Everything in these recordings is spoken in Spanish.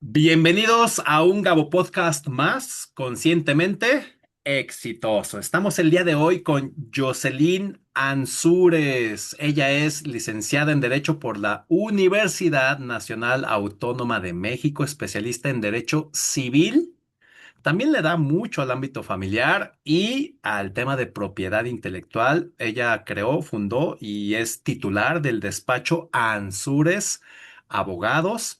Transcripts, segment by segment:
Bienvenidos a un Gabo Podcast más, conscientemente exitoso. Estamos el día de hoy con Jocelyn Ansúrez. Ella es licenciada en Derecho por la Universidad Nacional Autónoma de México, especialista en Derecho Civil. También le da mucho al ámbito familiar y al tema de propiedad intelectual. Ella creó, fundó y es titular del despacho Ansúrez Abogados.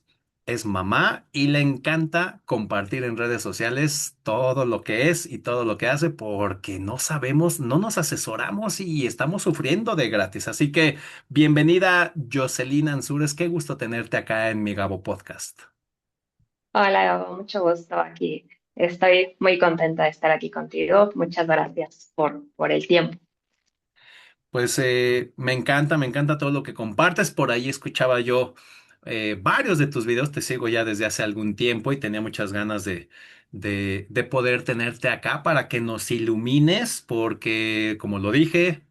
Es mamá y le encanta compartir en redes sociales todo lo que es y todo lo que hace porque no sabemos, no nos asesoramos y estamos sufriendo de gratis. Así que bienvenida, Jocelyn Ansúrez. Qué gusto tenerte acá en mi Gabo Podcast. Hola, Gabo, mucho gusto aquí. Estoy muy contenta de estar aquí contigo. Muchas gracias por el tiempo. Pues me encanta todo lo que compartes. Por ahí escuchaba yo varios de tus videos, te sigo ya desde hace algún tiempo y tenía muchas ganas de poder tenerte acá para que nos ilumines, porque como lo dije,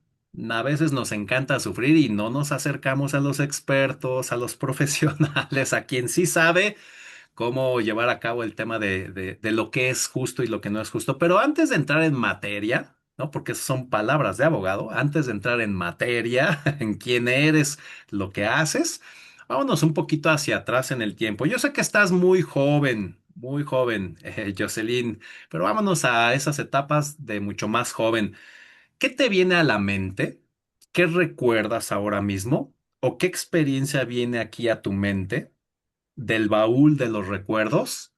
a veces nos encanta sufrir y no nos acercamos a los expertos, a los profesionales, a quien sí sabe cómo llevar a cabo el tema de lo que es justo y lo que no es justo. Pero antes de entrar en materia, ¿no? Porque esas son palabras de abogado, antes de entrar en materia, en quién eres, lo que haces, vámonos un poquito hacia atrás en el tiempo. Yo sé que estás muy joven, Jocelyn, pero vámonos a esas etapas de mucho más joven. ¿Qué te viene a la mente? ¿Qué recuerdas ahora mismo? ¿O qué experiencia viene aquí a tu mente del baúl de los recuerdos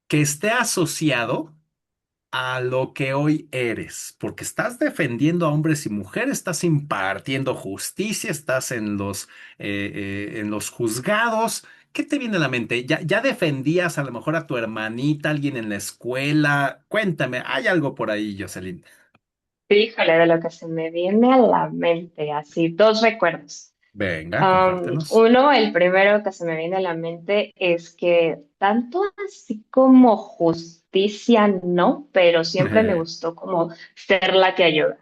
que esté asociado a lo que hoy eres? Porque estás defendiendo a hombres y mujeres, estás impartiendo justicia, estás en los juzgados. ¿Qué te viene a la mente? ¿Ya defendías a lo mejor a tu hermanita, alguien en la escuela? Cuéntame, ¿hay algo por ahí, Jocelyn? Híjole, de lo que se me viene a la mente, así, dos recuerdos. Venga, compártenos. Uno, el primero que se me viene a la mente es que tanto así como justicia no, pero siempre me gustó como ser la que ayuda.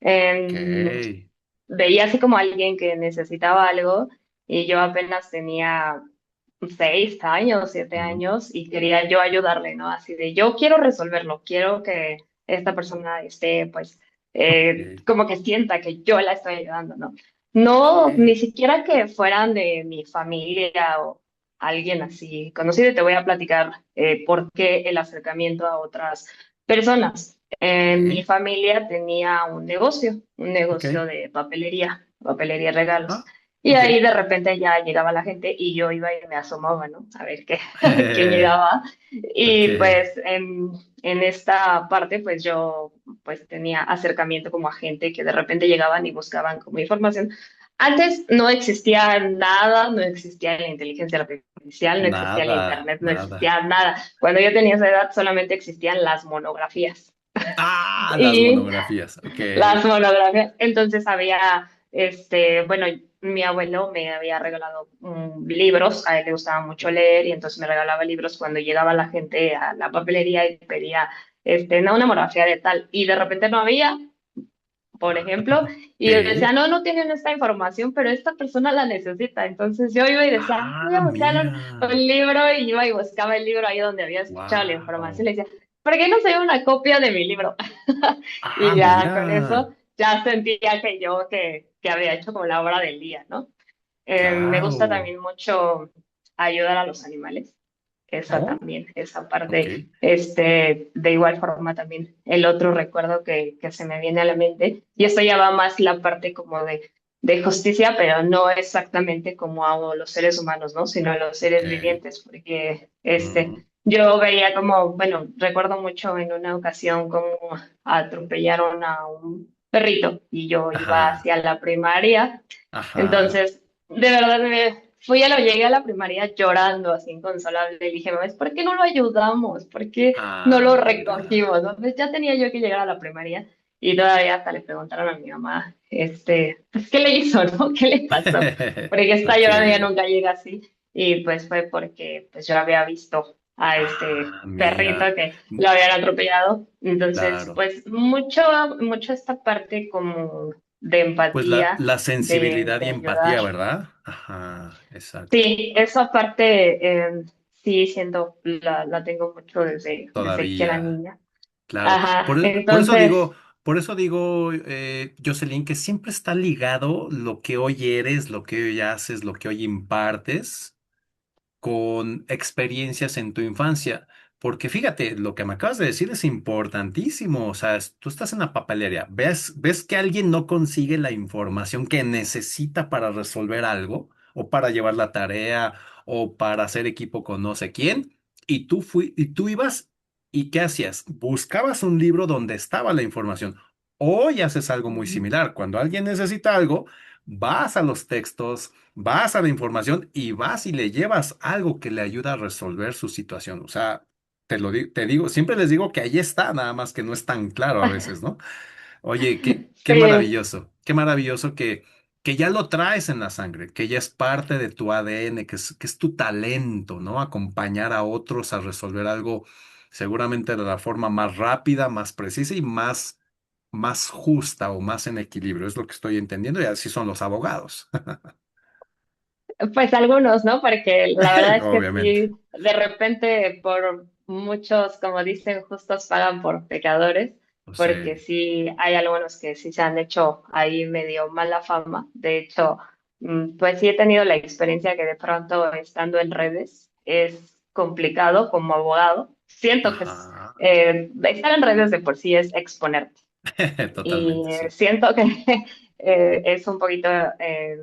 Em, Ok. Veía así como alguien que necesitaba algo y yo apenas tenía 6 años, siete Ujú. años y quería yo ayudarle, ¿no? Así de yo quiero resolverlo, quiero que esta persona esté, pues, Ok. como que sienta que yo la estoy ayudando, ¿no? No, ni siquiera que fueran de mi familia o alguien así conocido, y te voy a platicar por qué el acercamiento a otras personas. Mi Ok. familia tenía un Ok. negocio de papelería regalos. Ah, Y ok. ahí de repente ya llegaba la gente y yo iba y me asomaba, ¿no? A ver qué, quién llegaba. Ok. Y pues en esta parte, pues yo pues tenía acercamiento como a gente que de repente llegaban y buscaban como información. Antes no existía nada, no existía la inteligencia artificial, no existía el Nada, internet, no nada. existía nada. Cuando yo tenía esa edad solamente existían las monografías. Ah, las Y monografías. Ok. las monografías. Entonces había, bueno, mi abuelo me había regalado libros, a él le gustaba mucho leer y entonces me regalaba libros cuando llegaba la gente a la papelería y pedía, no, una monografía de tal, y de repente no había, por ejemplo, y yo decía, Ok. no, no tienen esta información, pero esta persona la necesita. Entonces yo iba y decía, "Ay, voy Ah, a buscar un mira. libro y iba y buscaba el libro ahí donde había escuchado la información Wow. y le decía, ¿por qué no se una copia de mi libro? Ah, Y ya con mira. eso ya sentía que yo que había hecho como la obra del día, ¿no? Me gusta Claro. también mucho ayudar a los animales, esa Oh, también, esa ok. parte, de igual forma también el otro recuerdo que se me viene a la mente, y esto ya va más la parte como de justicia, pero no exactamente como a los seres humanos, ¿no? Sino a los seres Ok. vivientes, porque Mm. yo veía como, bueno, recuerdo mucho en una ocasión como atropellaron a un perrito y yo iba Ajá. hacia la primaria, Ajá. entonces, de verdad llegué a la primaria llorando, así inconsolable. Le dije, mamá, ¿por qué no lo ayudamos? ¿Por qué no Ah, lo mira. recogimos? ¿No? Pues ya tenía yo que llegar a la primaria y todavía hasta le preguntaron a mi mamá, pues, ¿qué le hizo, no? ¿Qué le pasó? Porque está Ok. llorando, ya nunca llega así. Y pues fue porque pues yo había visto a este Ah, perrito mira. que lo habían atropellado. Entonces, Claro. pues mucho esta parte como de Pues empatía, la sensibilidad de y ayudar. empatía, ¿verdad? Ajá, exacto. Sí, esa parte sí siento, la tengo mucho desde que era Todavía. niña. Claro, Ajá, por eso entonces, por eso digo, Jocelyn, que siempre está ligado lo que hoy eres, lo que hoy haces, lo que hoy impartes con experiencias en tu infancia. Porque fíjate, lo que me acabas de decir es importantísimo. O sea, tú estás en la papelería, ves que alguien no consigue la información que necesita para resolver algo, o para llevar la tarea, o para hacer equipo con no sé quién, y tú ibas, ¿y qué hacías? Buscabas un libro donde estaba la información. Hoy haces algo muy similar. Cuando alguien necesita algo, vas a los textos, vas a la información y vas y le llevas algo que le ayuda a resolver su situación. O sea, te digo, siempre les digo que ahí está, nada más que no es tan claro a veces, ¿no? Oye, sí. qué maravilloso que ya lo traes en la sangre, que ya es parte de tu ADN, que es tu talento, ¿no? Acompañar a otros a resolver algo seguramente de la forma más rápida, más precisa y más justa o más en equilibrio. Es lo que estoy entendiendo y así son los abogados. Pues algunos, ¿no? Porque la verdad es que Obviamente. sí, de repente por muchos, como dicen, justos pagan por pecadores, O porque sea, sí hay algunos que sí se han hecho ahí medio mala fama. De hecho, pues sí he tenido la experiencia que de pronto estando en redes es complicado como abogado. Siento que ajá. estar en redes de por sí es exponerte. Y Totalmente, sí. siento que es un poquito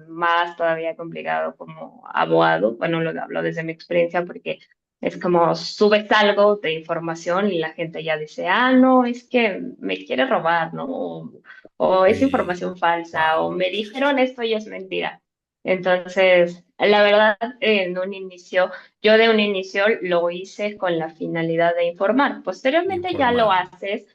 más todavía complicado como abogado. Bueno, lo hablo desde mi experiencia porque es como subes algo de información y la gente ya dice, ah, no, es que me quiere robar, ¿no? O es Sí. información falsa, o Wow. me dijeron esto y es mentira. Entonces, la verdad, en un inicio, yo de un inicio lo hice con la finalidad de informar. Posteriormente ya lo Informar. haces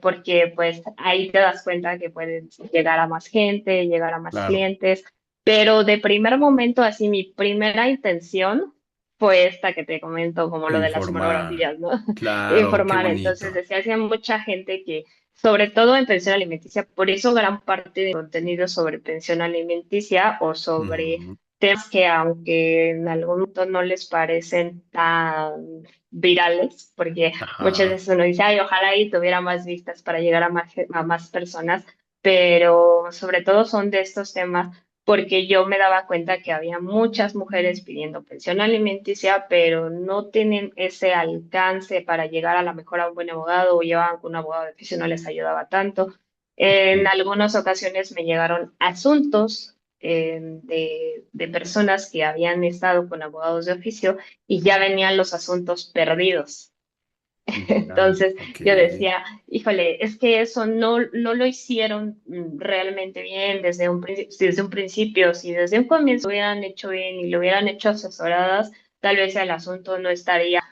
porque pues ahí te das cuenta que puedes llegar a más gente, llegar a más Claro. clientes, pero de primer momento, así mi primera intención fue esta que te comento, como lo de las Informar. monografías, ¿no? Claro, qué Informar, entonces bonito. decía, hacía mucha gente que, sobre todo en pensión alimenticia, por eso gran parte de contenido sobre pensión alimenticia o sobre Ujú. temas que aunque en algún momento no les parecen tan virales, porque muchas Ajá. veces uno dice, ay, ojalá y tuviera más vistas para llegar a más personas, pero sobre todo son de estos temas porque yo me daba cuenta que había muchas mujeres pidiendo pensión alimenticia, pero no tienen ese alcance para llegar a la mejor a un buen abogado o llevaban con un abogado de oficio no les ayudaba tanto. En Mm. algunas ocasiones me llegaron asuntos de personas que habían estado con abogados de oficio y ya venían los asuntos perdidos. Ya, Entonces ok. yo decía, híjole, es que eso no lo hicieron realmente bien desde un principio. Si desde un comienzo lo hubieran hecho bien y lo hubieran hecho asesoradas, tal vez el asunto no estaría.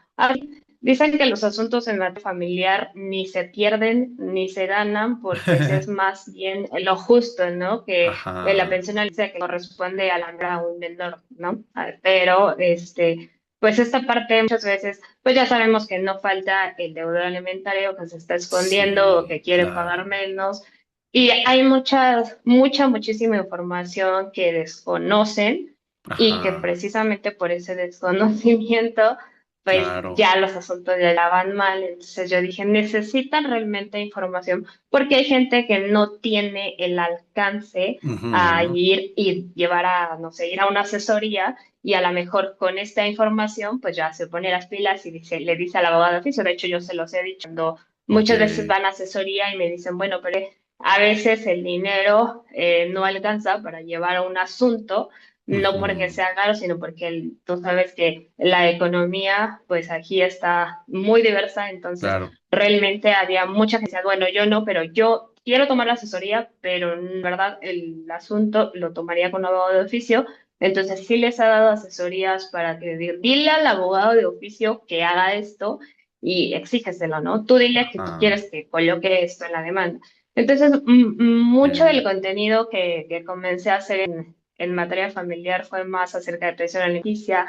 Dicen que los asuntos en la familiar ni se pierden ni se ganan porque es más bien lo justo, ¿no? Que la Ajá. pensión alimenticia que corresponde a a un menor, ¿no? Pero pues esta parte muchas veces pues ya sabemos que no falta el deudor alimentario que se está escondiendo o Sí, que quiere pagar claro. menos. Y hay muchísima información que desconocen y que Ajá. precisamente por ese desconocimiento, pues Claro. ya los asuntos ya van mal. Entonces yo dije, necesitan realmente información porque hay gente que no tiene el alcance a Ujú. ir y llevar a, no sé, ir a una asesoría y a lo mejor con esta información, pues ya se pone las pilas y le dice al abogado de oficio, de hecho yo se los he dicho, cuando Ok. muchas veces van a asesoría y me dicen, bueno, pero a veces el dinero no alcanza para llevar un asunto, no porque Ujú. sea caro, sino porque tú sabes que la economía, pues aquí está muy diversa, entonces Claro. realmente había mucha gente que decía, bueno, yo no, pero yo quiero tomar la asesoría, pero en verdad el asunto lo tomaría con un abogado de oficio entonces, sí les ha dado asesorías para que dile al abogado de oficio que haga esto y exígeselo, ¿no? Tú dile que tú Ajá. quieres que coloque esto en la demanda. Entonces, mucho del Eh, contenido que comencé a hacer en materia familiar fue más acerca de pensión alimenticia,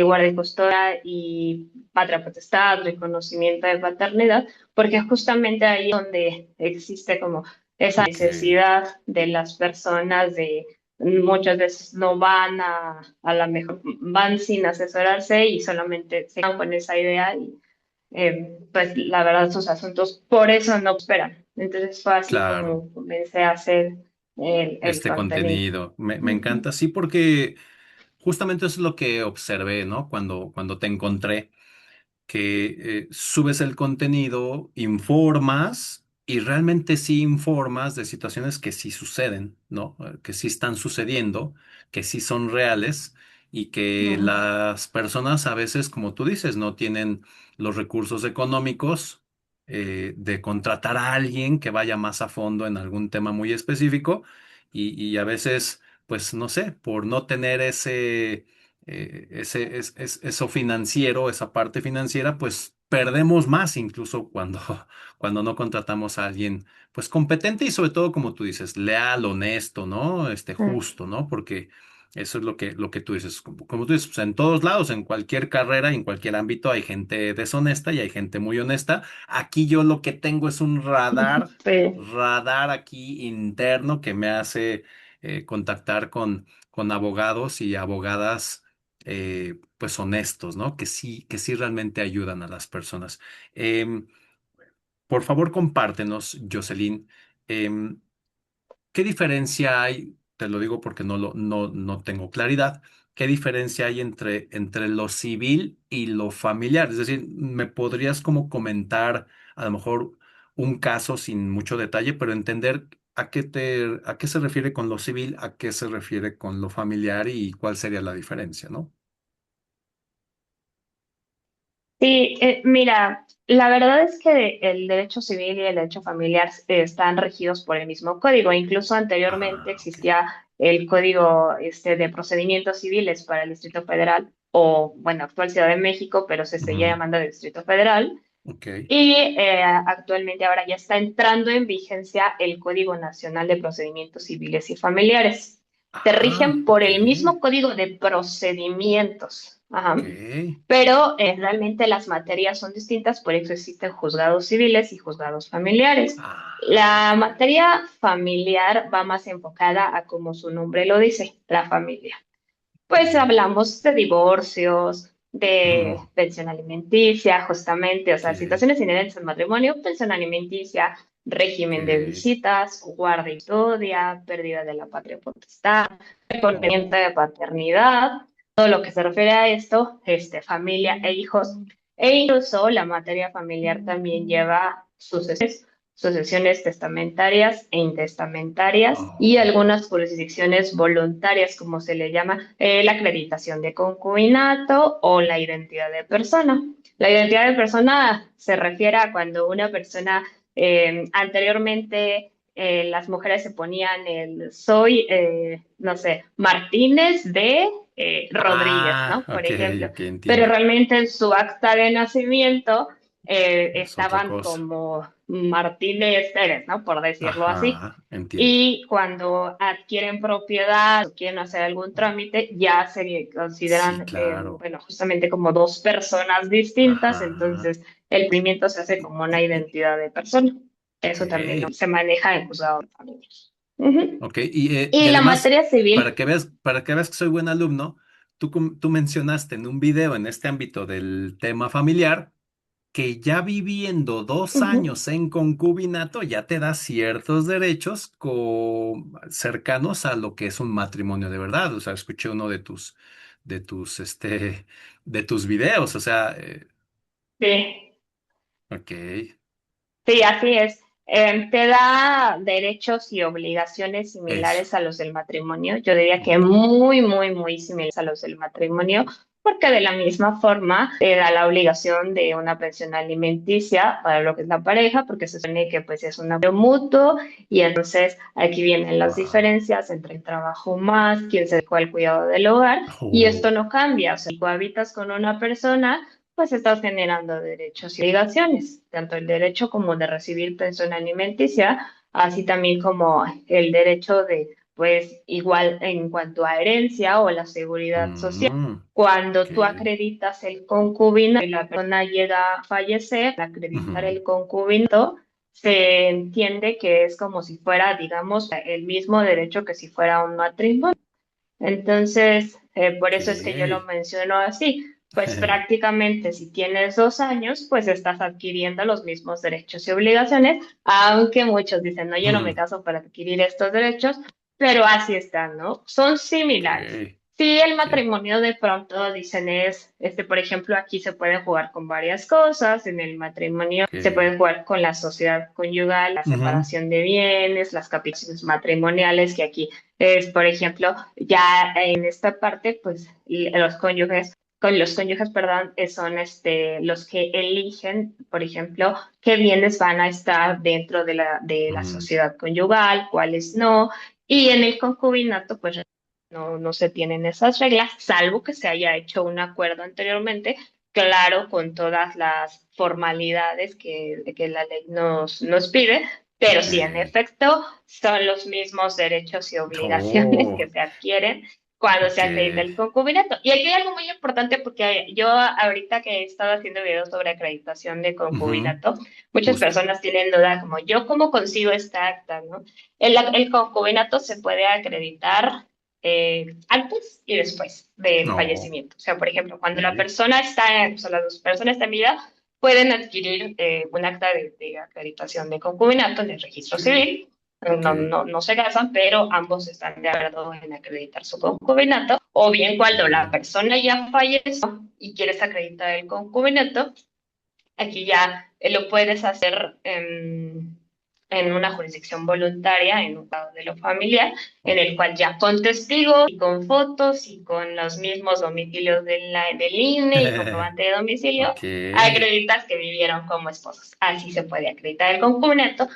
guardia y custodia y patria potestad, reconocimiento de paternidad, porque justamente ahí es donde existe como esa Ok, necesidad de las personas de muchas veces no van a la mejor, van sin asesorarse y solamente se quedan con esa idea y pues la verdad sus asuntos por eso no esperan. Entonces fue así claro. como comencé a hacer el Este contenido. contenido. Me Ujú, encanta, sí, porque justamente eso es lo que observé, ¿no? Cuando te encontré. Que subes el contenido, informas y realmente sí informas de situaciones que sí suceden, ¿no? Que sí están sucediendo, que sí son reales y que ujú, las personas a veces, como tú dices, no tienen los recursos económicos de contratar a alguien que vaya más a fondo en algún tema muy específico y a veces, pues no sé, por no tener eso financiero, esa parte financiera, pues perdemos más incluso cuando no contratamos a alguien, pues competente y sobre todo, como tú dices, leal, honesto, ¿no? ujú. Justo, ¿no? Porque eso es lo que tú dices. Como tú dices, pues, en todos lados, en cualquier carrera y en cualquier ámbito hay gente deshonesta y hay gente muy honesta. Aquí yo lo que tengo es un Sí. radar aquí interno que me hace contactar con abogados y abogadas pues honestos, ¿no? Que sí realmente ayudan a las personas. Em, por favor, compártenos, Jocelyn, em, ¿qué diferencia hay? Te lo digo porque no tengo claridad. ¿Qué diferencia hay entre lo civil y lo familiar? Es decir, ¿me podrías como comentar a lo mejor un caso sin mucho detalle, pero entender a qué se refiere con lo civil, a qué se refiere con lo familiar y cuál sería la diferencia, ¿no? Sí, mira, la verdad es que el derecho civil y el derecho familiar están regidos por el mismo código. Incluso anteriormente Ah, ok. existía el código de procedimientos civiles para el Distrito Federal, o bueno, actual Ciudad de México, pero se seguía Ujú, llamando Distrito Federal. ok. Y actualmente ahora ya está entrando en vigencia el Código Nacional de Procedimientos Civiles y Familiares. Se Ah, rigen por ok. el mismo Código de Procedimientos. Ok. Ajá. Pero realmente las materias son distintas, por eso existen juzgados civiles y juzgados familiares. Ah, La ok. materia familiar va más enfocada a, como su nombre lo dice, la familia. Pues Ok. hablamos de divorcios, de Mm, pensión alimenticia, justamente, o sea, ok. situaciones inherentes al matrimonio, pensión alimenticia, régimen de Ok. visitas, guardia y custodia, pérdida de la patria potestad, reconocimiento Oh, de paternidad, todo lo que se refiere a esto, familia e hijos, e incluso la materia familiar también lleva sucesiones testamentarias e intestamentarias y oh. algunas jurisdicciones voluntarias, como se le llama, la acreditación de concubinato o la identidad de persona. La identidad de persona se refiere a cuando una persona anteriormente las mujeres se ponían el soy, no sé, Martínez de Rodríguez, Ah, ¿no? Por ok, ejemplo. ok, Pero entiendo. realmente en su acta de nacimiento Es otra estaban cosa. como Martínez Pérez, ¿no? Por decirlo así. Ajá, entiendo. Y cuando adquieren propiedad o quieren hacer algún trámite, ya se Sí, consideran, claro. bueno, justamente como dos personas distintas, Ajá. entonces el cumplimiento se hace como una identidad de persona. Ok. Eso también, ¿no? Se maneja en juzgados de familia. Ujú. Ok. Y Y la además, materia para civil. que veas que soy buen alumno, tú mencionaste en un video en este ámbito del tema familiar que ya viviendo dos Ujú. años en concubinato ya te da ciertos derechos cercanos a lo que es un matrimonio de verdad. O sea, escuché uno de tus, este, de tus videos. O sea, Sí. ok, Sí, así es. Te da derechos y obligaciones eso. similares a los del matrimonio. Yo diría que Ok. muy, muy, muy similares a los del matrimonio, porque de la misma forma te da la obligación de una pensión alimenticia para lo que es la pareja, porque se supone que pues es un apoyo mutuo y entonces aquí vienen las Wow. diferencias entre el trabajo más, quién se dedicó al cuidado del hogar y esto Oh, no cambia. O sea, si cohabitas con una persona pues estás generando derechos y obligaciones, tanto el derecho como de recibir pensión alimenticia, así también como el derecho de, pues igual en cuanto a herencia o la seguridad social. ok. Cuando tú acreditas el concubinato y la persona llega a fallecer, al acreditar Ujú, el concubinato, se entiende que es como si fuera, digamos, el mismo derecho que si fuera un matrimonio. Entonces, por eso es que yo lo Ok. menciono así. Pues prácticamente si tienes 2 años, pues estás adquiriendo los mismos derechos y obligaciones, aunque muchos dicen, no, yo no me Hmm, caso para adquirir estos derechos, pero así están, ¿no? Son ok, similares. Sí, el ok, matrimonio de pronto dicen es, por ejemplo, aquí se puede jugar con varias cosas, en el matrimonio se ok. puede jugar con la sociedad conyugal, la Ujú, separación de bienes, las capitaciones matrimoniales, que aquí es, por ejemplo, ya en esta parte, pues los cónyuges, con los cónyuges, perdón, son los que eligen, por ejemplo, qué bienes van a estar dentro de la ujú, sociedad conyugal, cuáles no. Y en el concubinato, pues no se tienen esas reglas, salvo que se haya hecho un acuerdo anteriormente, claro, con todas las formalidades que la ley nos pide, pero sí, en ok. efecto, son los mismos derechos y obligaciones que Oh, se adquieren cuando se ok. acredita el concubinato. Y aquí hay algo muy importante porque yo ahorita que he estado haciendo videos sobre acreditación de Ujú, concubinato, muchas justo. personas tienen duda como yo, ¿cómo consigo esta acta, no? El concubinato se puede acreditar antes y después del No, fallecimiento. O sea, por ejemplo, cuando la ok. persona está, o sea, las dos personas están en vida, pueden adquirir un acta de acreditación de concubinato en el registro Ok, civil. ok. No se casan, pero ambos están de acuerdo en acreditar su concubinato. O bien cuando la Ok. persona ya falleció y quieres acreditar el concubinato, aquí ya lo puedes hacer en una jurisdicción voluntaria, en un grado de lo familiar, en el cual ya con testigos y con fotos y con los mismos domicilios del INE y comprobante de domicilio, Ok. acreditas que vivieron como esposos. Así se puede acreditar el concubinato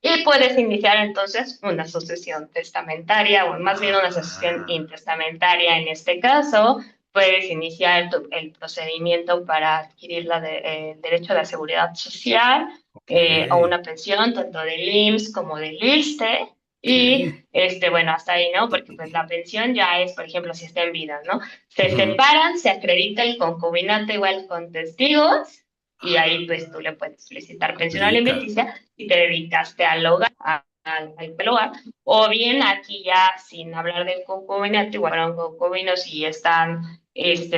y puedes iniciar entonces una sucesión testamentaria, o más bien una sucesión Ah, intestamentaria en este caso. Puedes iniciar el procedimiento para adquirir el derecho a la seguridad social ok. o una pensión, tanto del IMSS como del ISSSTE. Y Ok. bueno, hasta ahí, ¿no? Porque pues la pensión ya es, por ejemplo, si está en vida, ¿no? Se Ujú. separan, se acredita el concubinato igual con testigos y ahí pues tú le puedes solicitar pensión Aplica. alimenticia y te dedicaste al hogar, al hogar. O bien aquí ya sin hablar del concubinato, igual fueron concubinos y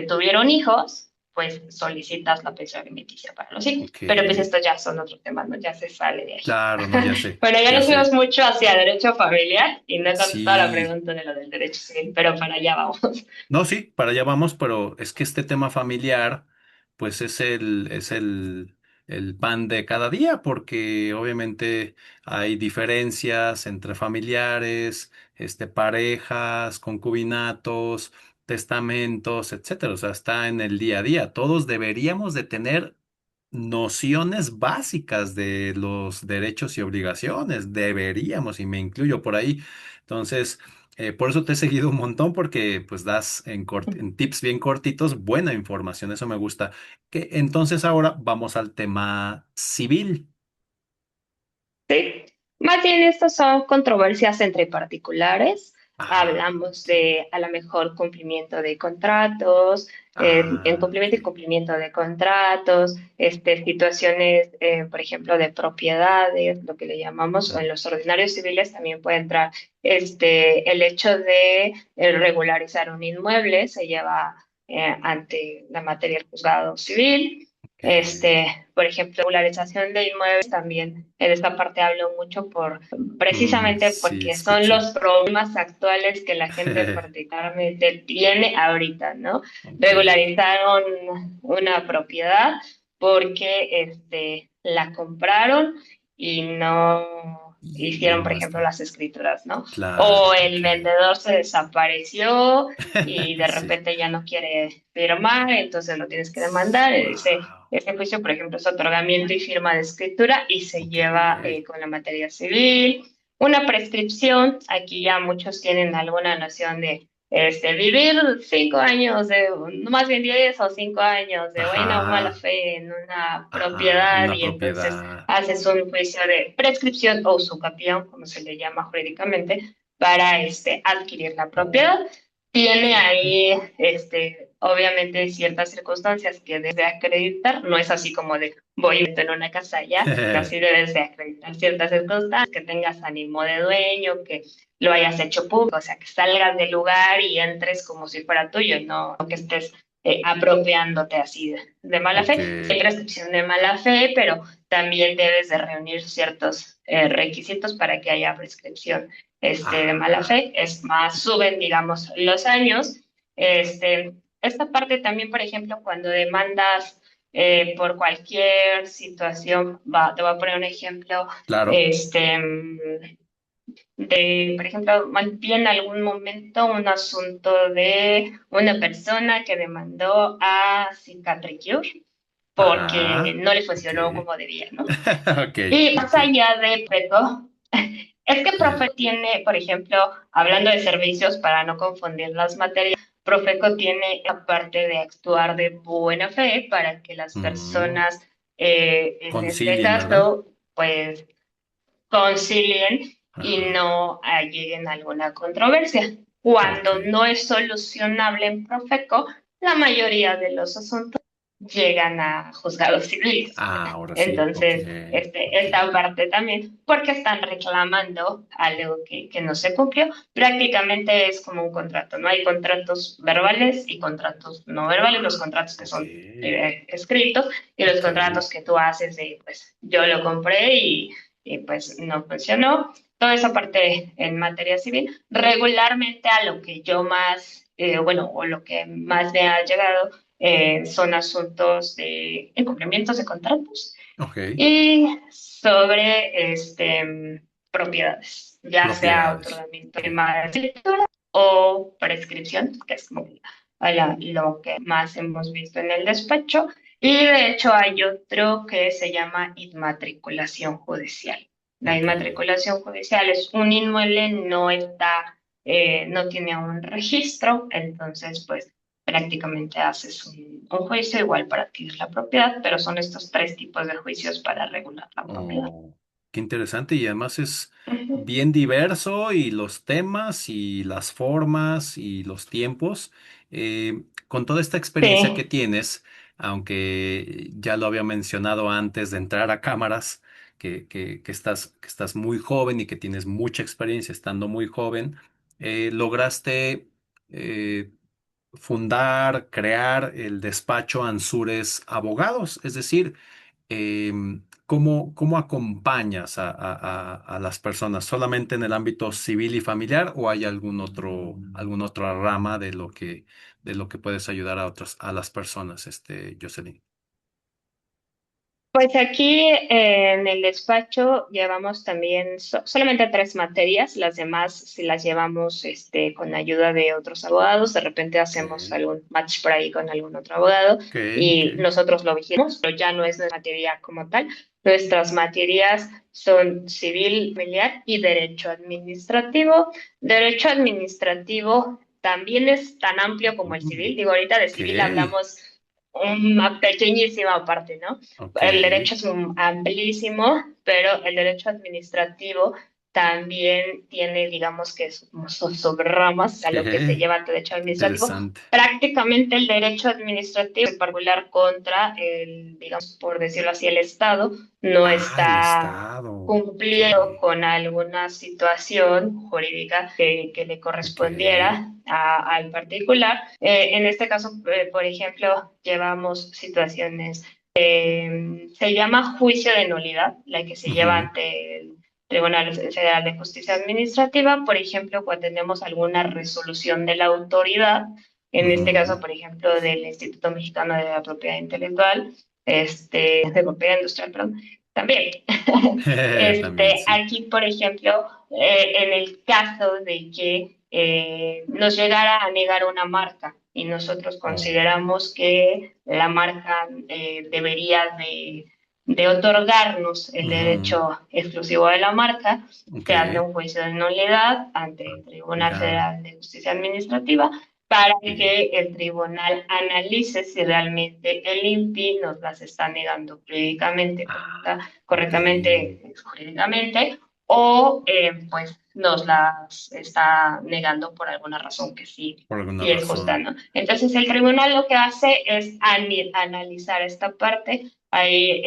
tuvieron hijos, pues solicitas la pensión alimenticia para los hijos. Ok. Pero pues estos ya son otros temas, ¿no? Ya se sale de ahí. Claro, no, ya sé, Bueno, ya ya nos fuimos sé. mucho hacia derecho familiar y no he contestado la Sí. pregunta de lo del derecho civil, pero para allá vamos. No, sí, para allá vamos, pero es que este tema familiar, pues el pan de cada día, porque obviamente hay diferencias entre familiares, parejas, concubinatos, testamentos, etcétera. O sea, está en el día a día. Todos deberíamos de tener nociones básicas de los derechos y obligaciones. Deberíamos, y me incluyo por ahí. Entonces, por eso te he seguido un montón porque pues das en tips bien cortitos buena información, eso me gusta. Entonces ahora vamos al tema civil. Sí. Más bien, estos son controversias entre particulares. Ah, Hablamos ok. de a lo mejor cumplimiento de contratos, en Ah, cumplimiento y ok. cumplimiento de contratos, situaciones, por ejemplo, de propiedades, lo que le llamamos, o en los ordinarios civiles también puede entrar el hecho de regularizar un inmueble, se lleva ante la materia del juzgado civil. Ok. Por ejemplo, regularización de inmuebles también. En esta parte hablo mucho precisamente Sí, porque son escuché. los problemas actuales que la gente particularmente tiene ahorita, ¿no? Ok. Regularizaron una propiedad porque la compraron y no Y hicieron, por no ejemplo, está. las escrituras, ¿no? O Claro, ok. el vendedor se desapareció y de Sí. repente ya no quiere firmar, entonces lo tienes que demandar. Wow. Ese juicio, por ejemplo, es otorgamiento y firma de escritura y se Ok. lleva con la materia civil. Una prescripción, aquí ya muchos tienen alguna noción de vivir 5 años, no más bien 10 o 5 años de buena o mala Ajá. fe en una Ajá. propiedad Una y entonces propiedad. haces un juicio de prescripción o usucapión, como se le llama jurídicamente, para adquirir la Oh, propiedad. Tiene ok. ahí obviamente hay ciertas circunstancias que debes de acreditar, no es así como de voy a meter en una casa ya, casi debes de acreditar ciertas circunstancias, que tengas ánimo de dueño, que lo hayas hecho público, o sea, que salgas del lugar y entres como si fuera tuyo, no que estés apropiándote así de mala Ok. fe. Hay prescripción de mala fe, pero también debes de reunir ciertos requisitos para que haya prescripción de mala Ah, fe. Es más, suben, digamos, los años. Esta parte también, por ejemplo, cuando demandas por cualquier situación, te voy a poner un ejemplo, claro. este, por ejemplo, vi en algún momento un asunto de una persona que demandó a Cicatricure porque Ajá. no le Ok. funcionó como debía, ¿no? Ok, Y más ok. allá de Preco, es que Profe tiene, por ejemplo, hablando de servicios para no confundir las materias, Profeco tiene la parte de actuar de buena fe para que las Mm, personas, en este concilien, ¿verdad? caso, pues concilien y Ajá. no lleguen a alguna controversia. Ok. Cuando no es solucionable en Profeco, la mayoría de los asuntos llegan a juzgados civiles. Ah, ahora sí. Ok. Entonces, Ok. esta parte también, porque están reclamando algo que no se cumplió, prácticamente es como un contrato, ¿no? Hay contratos verbales y contratos no verbales, los contratos que Ok. son escritos y los Ok. contratos que tú haces de, pues, yo lo compré y pues no funcionó. Toda esa parte en materia civil, regularmente a lo que yo más, bueno, o lo que más me ha llegado son asuntos de incumplimientos de contratos Ok. y sobre propiedades, ya sea Propiedades. otorgamiento Ok. de mala escritura o prescripción, que es como lo que más hemos visto en el despacho. Y de hecho hay otro que se llama inmatriculación judicial. La Ok. inmatriculación judicial es un inmueble, no está, no tiene un registro, entonces pues prácticamente haces un juicio igual para adquirir la propiedad, pero son estos tres tipos de juicios para regular la propiedad. Oh, qué interesante y además es Ujú. bien diverso y los temas y las formas y los tiempos. Con toda esta experiencia que Sí, tienes, aunque ya lo había mencionado antes de entrar a cámaras, que estás muy joven y que tienes mucha experiencia estando muy joven, lograste eh, fundar, crear el despacho Ansures Abogados, es decir, ¿cómo acompañas a las personas? ¿Solamente en el ámbito civil y familiar o hay alguna otra rama de lo que puedes ayudar a a las personas, Jocelyn? pues aquí en el despacho llevamos también solamente tres materias, las demás si las llevamos con ayuda de otros abogados, de repente Ok, hacemos algún match por ahí con algún otro abogado ok, ok. y nosotros lo vigilamos, pero ya no es nuestra materia como tal. Nuestras materias son civil, familiar y derecho administrativo. Derecho administrativo también es tan amplio como el Mm, civil, digo, ahorita de ok, civil hablamos una pequeñísima parte, ¿no? ok. El derecho es amplísimo, pero el derecho administrativo también tiene, digamos que como sus subramas a lo que se lleva el derecho administrativo. Interesante. Prácticamente el derecho administrativo, en particular contra el, digamos, por decirlo así, el Estado, no Ah, el está Estado. Ok, cumpliendo con alguna situación jurídica que le ok. correspondiera al particular. En este caso, por ejemplo, llevamos situaciones, se llama juicio de nulidad, la que se lleva Ujú, ante el Tribunal Federal de Justicia Administrativa, por ejemplo, cuando tenemos alguna resolución de la autoridad, en este ujú. caso, por ejemplo, del Instituto Mexicano de la Propiedad Intelectual, de propiedad industrial, perdón, también. También sí. Aquí, por ejemplo, en el caso de que nos llegara a negar una marca y nosotros Oh, consideramos que la marca debería de otorgarnos el ujú, derecho exclusivo de la marca, ok. se hace un juicio de nulidad ante el Tribunal Ya. Federal de Justicia Administrativa para Ok. que el tribunal analice si realmente el INPI nos las está negando jurídicamente, Ah, ok. correctamente jurídicamente, o pues nos las está negando por alguna razón que sí, por alguna sí es justa, razón. ¿no? Entonces el tribunal lo que hace es analizar esta parte. Hay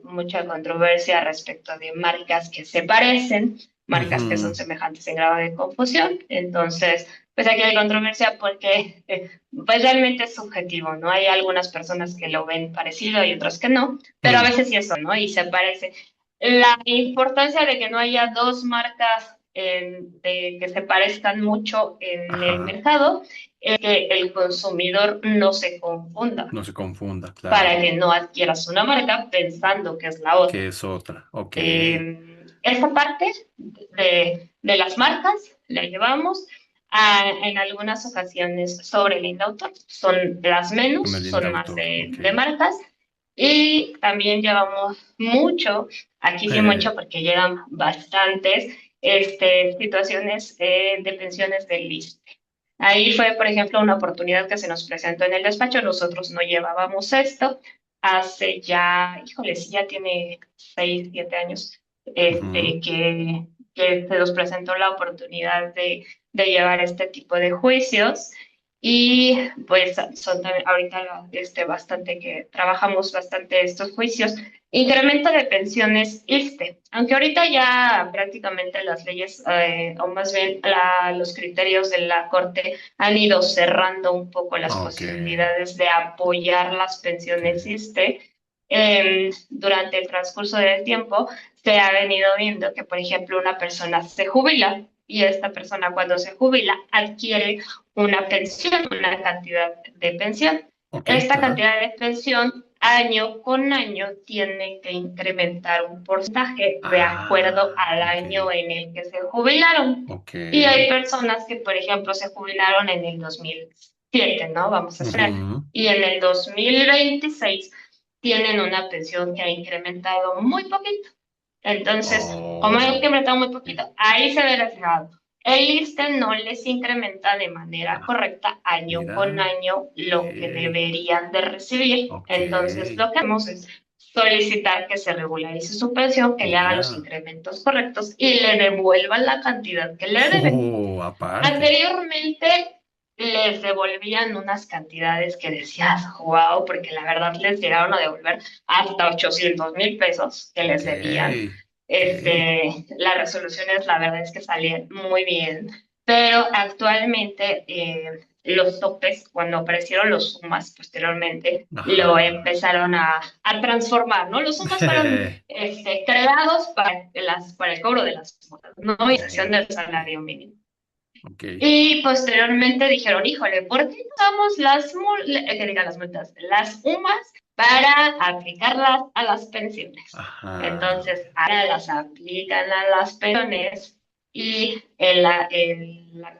mucha controversia respecto de marcas que se parecen, marcas que son Ujú, semejantes en grado de confusión. Entonces, pues aquí hay controversia porque pues realmente es subjetivo, ¿no? Hay algunas personas que lo ven parecido y otras que no, pero a mm, veces sí eso, ¿no? Y se parece. La importancia de que no haya dos marcas que se parezcan mucho en el ajá, mercado es que el consumidor no se confunda no se confunda, para claro, que no adquieras una marca pensando que es la que otra. es otra, ok. Esa parte de las marcas la llevamos en algunas ocasiones sobre el indautor. Son las Con menos, el son más indautor, ok. de marcas. Y también llevamos mucho, aquí sí mucho porque llegan bastantes situaciones de pensiones del ISSSTE. Ahí fue, por ejemplo, una oportunidad que se nos presentó en el despacho. Nosotros no llevábamos esto hace ya, híjole, sí, ya tiene 6, 7 años, Ujú. que se nos presentó la oportunidad de llevar este tipo de juicios. Y pues son ahorita bastante que trabajamos bastante estos juicios. Incremento de pensiones ISSSTE, aunque ahorita ya prácticamente las leyes, o más bien los criterios de la Corte han ido cerrando un poco las Ok, posibilidades de apoyar las pensiones ok. ISSSTE. Durante el transcurso del tiempo se ha venido viendo que, por ejemplo, una persona se jubila y esta persona cuando se jubila adquiere una pensión, una cantidad de pensión. Ok, Esta ajá. cantidad de pensión año con año tiene que incrementar un porcentaje de acuerdo Ah, al ok, año en el que se jubilaron. ok. Y hay personas que, por ejemplo, se jubilaron en el 2007, ¿no? Vamos a suponer. Ujú. Y en el 2026 tienen una pensión que ha incrementado muy poquito. Entonces, como ha Oh, incrementado muy ok. poquito, ahí se ve reflejado. El ISSSTE no les incrementa de manera Ah, correcta año con mira, año lo que ok, deberían de recibir. ok. Entonces, lo que hacemos es solicitar que se regularice su pensión, que le hagan los Mira. incrementos correctos y le devuelvan la cantidad que le deben. Oh, aparte. Anteriormente les devolvían unas cantidades que decías, wow, porque la verdad les llegaron a devolver hasta 800,000 pesos que Ok, les debían. ok. Las resoluciones, la verdad es que salían muy bien, pero actualmente los topes, cuando aparecieron los sumas posteriormente, lo Ajá. empezaron a transformar, ¿no? Los sumas fueron creados para el cobro de las cuotas, no y sesión Oh, del ok, salario mínimo. ok. Y posteriormente dijeron, híjole, ¿por qué no damos que digan las multas, las UMAS para aplicarlas a las pensiones? Ajá. Entonces, ahora las aplican a las pensiones y la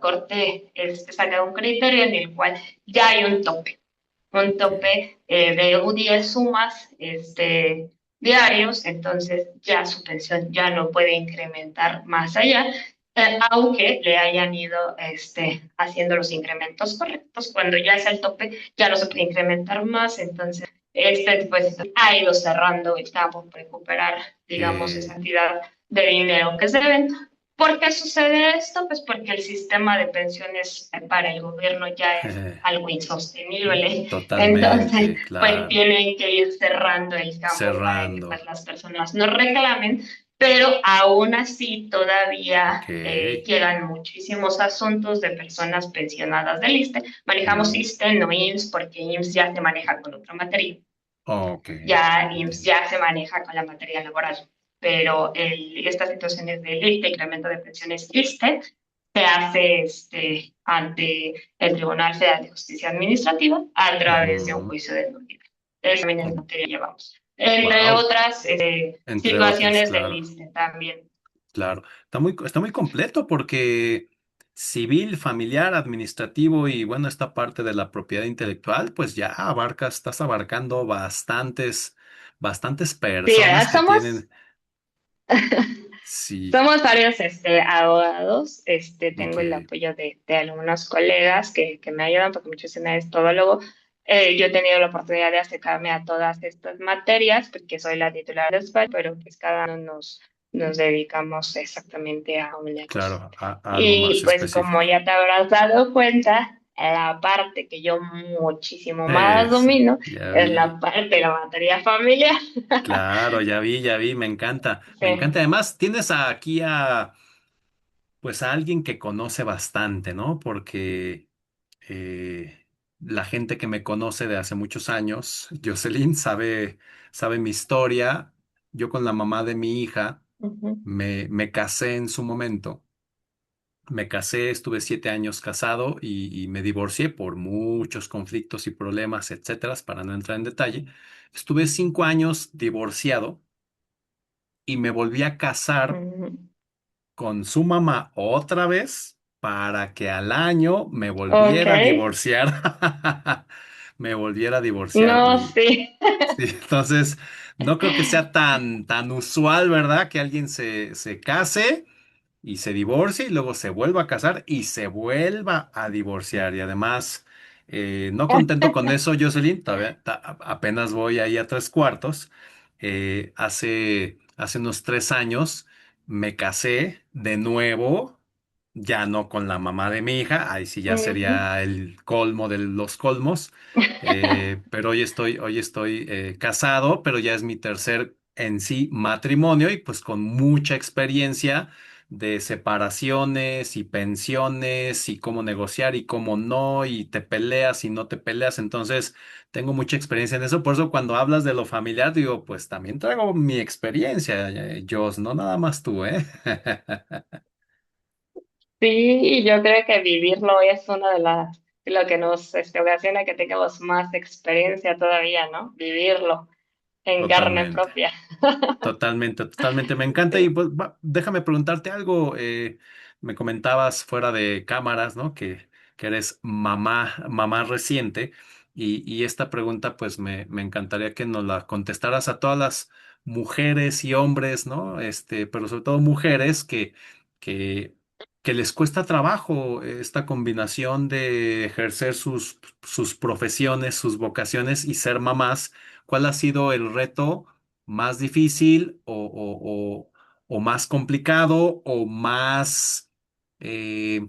Corte saca un criterio en el cual ya hay un Ok. tope de 10 sumas diarios, entonces ya su pensión ya no puede incrementar más allá, aunque le hayan ido haciendo los incrementos correctos. Cuando ya es el tope, ya no se puede incrementar más, entonces pues ha ido cerrando el campo para recuperar, digamos, esa Eh, cantidad de dinero que se deben. ¿Por qué sucede esto? Pues porque el sistema de pensiones para el gobierno ya es algo insostenible. Entonces, totalmente, pues claro. tienen que ir cerrando el campo para que Cerrando. pues, las personas no reclamen, pero aún así todavía Ok. llegan muchísimos asuntos de personas pensionadas del ISSSTE. Manejamos Mm, ISSSTE, no IMSS, porque IMSS ya se maneja con otra materia. ok. Ya IMSS Entiendo. ya se maneja con la materia laboral, pero estas situaciones de ISSSTE, incremento de pensiones ISSSTE, se hace ante el Tribunal Federal de Justicia Administrativa a través de un Ujú. juicio de nulidad. Esa también es materia que llevamos. Entre Wow. otras Entre otras, situaciones del claro. ISSSTE también. Claro. Está muy completo porque civil, familiar, administrativo y bueno, esta parte de la propiedad intelectual, pues ya estás abarcando bastantes Sí, personas que somos tienen. Sí. Somos varios abogados. Ok. Tengo el apoyo de algunos colegas que me ayudan porque muchos es todólogo. Yo he tenido la oportunidad de acercarme a todas estas materias porque soy la titular del despacho, pero pues cada uno nos dedicamos exactamente a un negocio. claro, a algo Y más pues como específico. ya te habrás dado cuenta, la parte que yo muchísimo más Eso, domino ya es vi. la parte de la materia familiar. Claro, ya vi, me encanta. Me encanta. Sí. Además, tienes aquí a, pues a alguien que conoce bastante, ¿no? Porque la gente que me conoce de hace muchos años, Jocelyn, sabe mi historia. Yo con la mamá de mi hija Ujú, me casé en su momento. Me casé, estuve 7 años casado y me divorcié por muchos conflictos y problemas, etcétera, para no entrar en detalle. Estuve 5 años divorciado y me volví a casar ujú. con su mamá otra vez para que al año me Ok. volviera a divorciar. Me volviera a divorciar. No, sí. Sí, entonces, no creo que sea tan usual, ¿verdad? Que alguien se case y se divorcia y luego se vuelva a casar y se vuelva a divorciar. Y además, no contento con eso, Jocelyn, todavía apenas voy ahí a 3 cuartos. Hace unos 3 años me casé de nuevo, ya no con la mamá de mi hija, ahí sí ya Ujú. sería el colmo de los colmos. Pero hoy estoy casado, pero ya es mi tercer en sí matrimonio y pues con mucha experiencia de separaciones y pensiones y cómo negociar y cómo no, y te peleas y no te peleas. Entonces, tengo mucha experiencia en eso. Por eso cuando hablas de lo familiar, digo, pues también traigo mi experiencia, Jos, no nada más tú, ¿eh? Sí, y yo creo que vivirlo es una de las, lo que nos ocasiona que tengamos más experiencia todavía, ¿no? Vivirlo en carne Totalmente. propia. Totalmente, totalmente. Me encanta. Y Sí. pues, déjame preguntarte algo. Me comentabas fuera de cámaras, ¿no? Que eres mamá reciente. Y esta pregunta, pues me encantaría que nos la contestaras a todas las mujeres y hombres, ¿no? Pero sobre todo mujeres que, que les cuesta trabajo esta combinación de ejercer sus profesiones, sus vocaciones y ser mamás. ¿Cuál ha sido el reto más difícil o más complicado o más eh,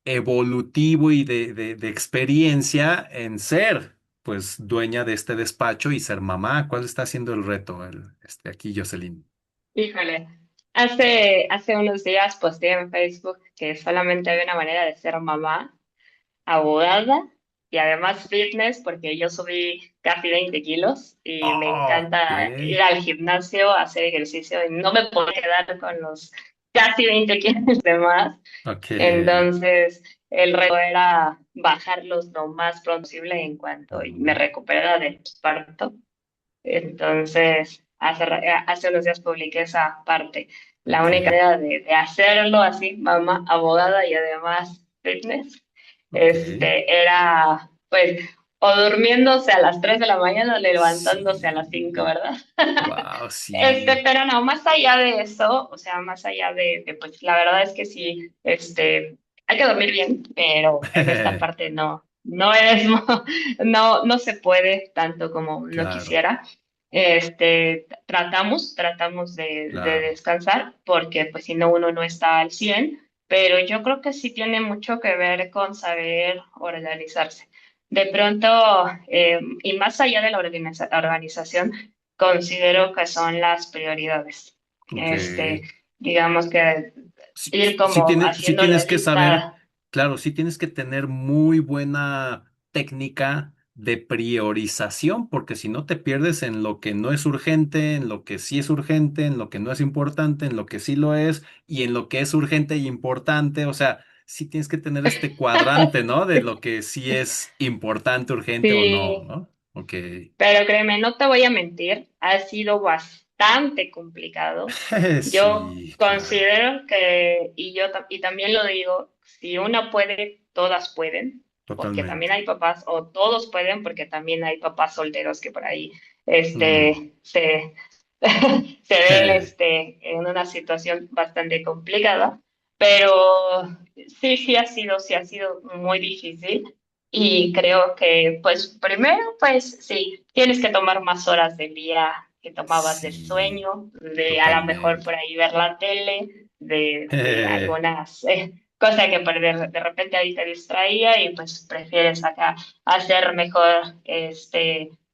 evolutivo y de experiencia en ser, pues, dueña de este despacho y ser mamá? ¿Cuál está siendo el reto aquí, Jocelyn? Híjole, hace unos días posteé en Facebook que solamente hay una manera de ser mamá, abogada y además fitness, porque yo subí casi 20 kilos y me Oh, encanta ir ok, al gimnasio, hacer ejercicio y no me puedo quedar con los casi 20 kilos de más. ok, Entonces, el reto era bajarlos lo más pronto posible en cuanto me mm, recuperara del parto. Entonces, hace unos días publiqué esa parte. La ok, única manera de hacerlo así, mamá, abogada y además fitness, ok. era pues o durmiéndose a las 3 de la mañana o levantándose a las 5, Sí, ¿verdad? wow, sí, Pero no, más allá de eso, o sea, más allá pues la verdad es que sí, hay que dormir bien, pero en esta parte no es, no se puede tanto como uno claro, quisiera. Tratamos de claro, descansar porque pues si no uno no está al 100, pero yo creo que sí tiene mucho que ver con saber organizarse. De pronto, y más allá de la organización, considero que son las prioridades. ok. Este, digamos que Sí, ir sí como sí haciendo la tienes que saber, lista. claro, sí tienes que tener muy buena técnica de priorización, porque si no te pierdes en lo que no es urgente, en lo que sí es urgente, en lo que no es importante, en lo que sí lo es, y en lo que es urgente y importante. O sea, sí tienes que tener este cuadrante, ¿no? De lo que sí es importante, urgente o no, Sí, ¿no? Ok. pero créeme, no te voy a mentir, ha sido bastante complicado. Yo Sí, claro, considero que, y también lo digo, si uno puede, todas pueden, porque también totalmente. hay papás, o todos pueden, porque también hay papás solteros que por ahí Mm. se, se ven en una situación bastante complicada, pero sí ha sido muy difícil. Y creo que, pues, primero, pues sí, tienes que tomar más horas del día que tomabas del Sí, sueño, de a lo mejor totalmente. por ahí ver la tele, de algunas cosas que de repente ahí te distraía y pues prefieres acá hacer mejor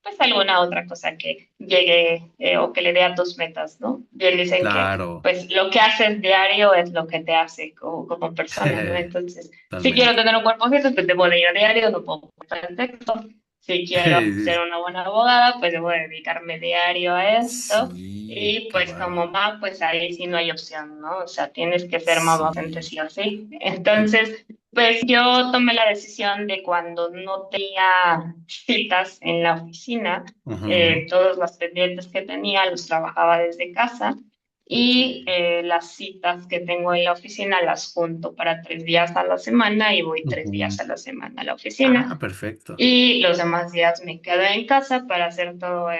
pues alguna otra cosa que llegue o que le dé a tus metas, ¿no? Bien dicen que Claro. pues lo que haces diario es lo que te hace como persona, ¿no? Entonces, si quiero Totalmente. tener un cuerpo físico, pues debo de ir a diario, no puedo estar texto. Si quiero ser una buena abogada, pues debo dedicarme diario a esto. Sí, Y qué pues como bárbaro. mamá, pues ahí sí no hay opción, ¿no? O sea, tienes que ser mamá ausente Sí. sí o sí. Y, Entonces, pues yo tomé la decisión de cuando no tenía citas en la oficina, ujú, todos los pendientes que tenía los trabajaba desde casa ok. y las citas que tengo en la oficina las junto para 3 días a la semana y voy 3 días Ujú. a la semana a la Ah, oficina perfecto. y los demás días me quedo en casa para hacer todo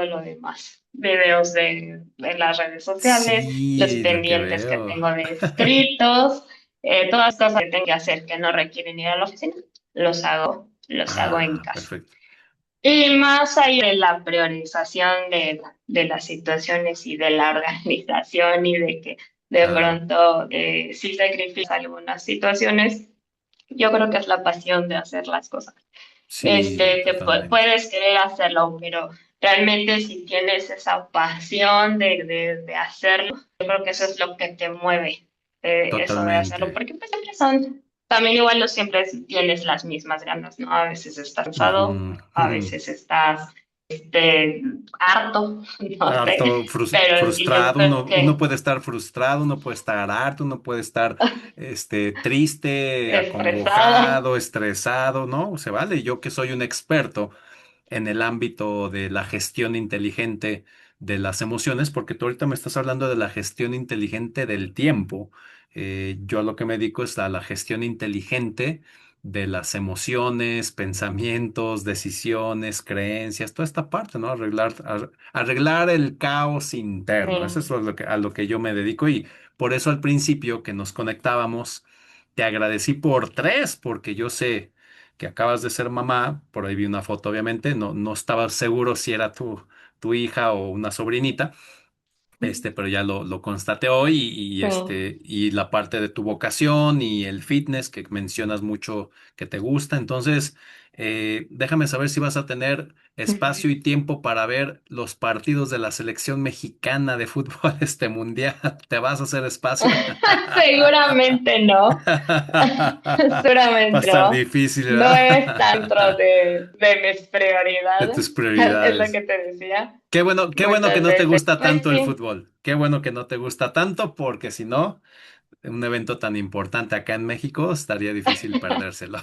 lo demás. Videos de las redes sociales, los Sí, lo que pendientes que veo. tengo de escritos, todas las cosas que tengo que hacer que no requieren ir a la oficina, los hago en Ah, casa. perfecto. Y más allá de la priorización de las situaciones y de la organización y de que de Claro. pronto sí sacrificas algunas situaciones, yo creo que es la pasión de hacer las cosas. Sí, totalmente. Puedes querer hacerlo, pero realmente si tienes esa pasión de hacerlo, yo creo que eso es lo que te mueve, eso de hacerlo, Totalmente. porque pues siempre también igual no siempre tienes las mismas ganas, ¿no? A veces estás cansado, Ujú, a ujú. veces estás harto, no Harto, sé, pero sí yo frustrado, creo uno que puede estar frustrado, uno puede estar harto, uno puede estar triste, estresado. acongojado, estresado, ¿no? Se vale. Yo que soy un experto en el ámbito de la gestión inteligente de las emociones, porque tú ahorita me estás hablando de la gestión inteligente del tiempo. Yo a lo que me dedico es a la gestión inteligente de las emociones, pensamientos, decisiones, creencias, toda esta parte, ¿no? Arreglar el caos interno. Eso es Sí. a lo que yo me dedico y por eso al principio que nos conectábamos, te agradecí por tres, porque yo sé que acabas de ser mamá, por ahí vi una foto, obviamente, no estaba seguro si era tu hija o una sobrinita, pero ya lo constaté hoy Sí. y la parte de tu vocación y el fitness que mencionas mucho que te gusta. Entonces, déjame saber si vas a tener espacio y tiempo para ver los partidos de la selección mexicana de fútbol este mundial. ¿Te vas a hacer espacio? Seguramente no. Va a Seguramente estar no. difícil, No ¿verdad? está dentro de mis De prioridades, tus es lo prioridades. que te decía Qué bueno que muchas no te veces. gusta Pues tanto el sí, fútbol. Qué bueno que no te gusta tanto, porque si no, un evento tan importante acá en México estaría difícil perdérselo.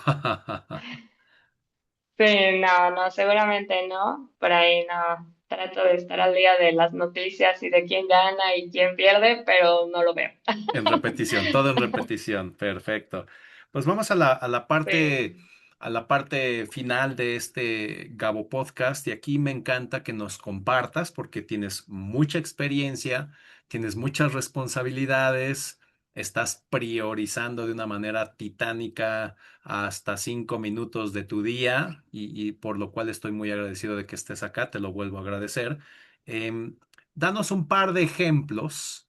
sí, no, no, seguramente no. Por ahí no. Trato de estar al día de las noticias y de quién gana y quién pierde, pero no lo veo. En repetición, todo en repetición. Perfecto. Pues vamos Sí. a la parte final de este Gabo Podcast. Y aquí me encanta que nos compartas porque tienes mucha experiencia, tienes muchas responsabilidades, estás priorizando de una manera titánica hasta 5 minutos de tu día y por lo cual estoy muy agradecido de que estés acá. Te lo vuelvo a agradecer. Em, Danos un par de ejemplos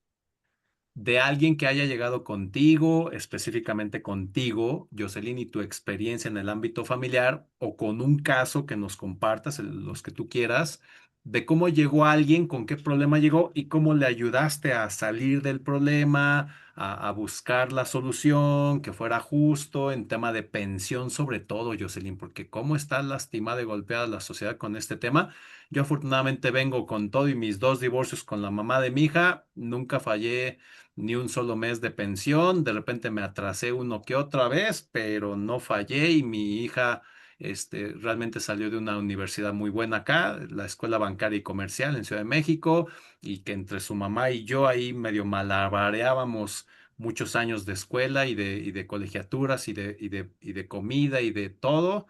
de alguien que haya llegado contigo, específicamente contigo, Jocelyn, y tu experiencia en el ámbito familiar, o con un caso que nos compartas, los que tú quieras, de cómo llegó alguien, con qué problema llegó y cómo le ayudaste a salir del problema, a buscar la solución, que fuera justo en tema de pensión, sobre todo, Jocelyn, porque cómo está lastimada y golpeada la sociedad con este tema. Yo afortunadamente vengo con todo y mis dos divorcios con la mamá de mi hija, nunca fallé ni un solo mes de pensión. De repente me atrasé uno que otra vez, pero no fallé y mi hija realmente salió de una universidad muy buena acá, la Escuela Bancaria y Comercial en Ciudad de México, y que entre su mamá y yo ahí medio malabareábamos muchos años de escuela y de colegiaturas y de comida y de todo.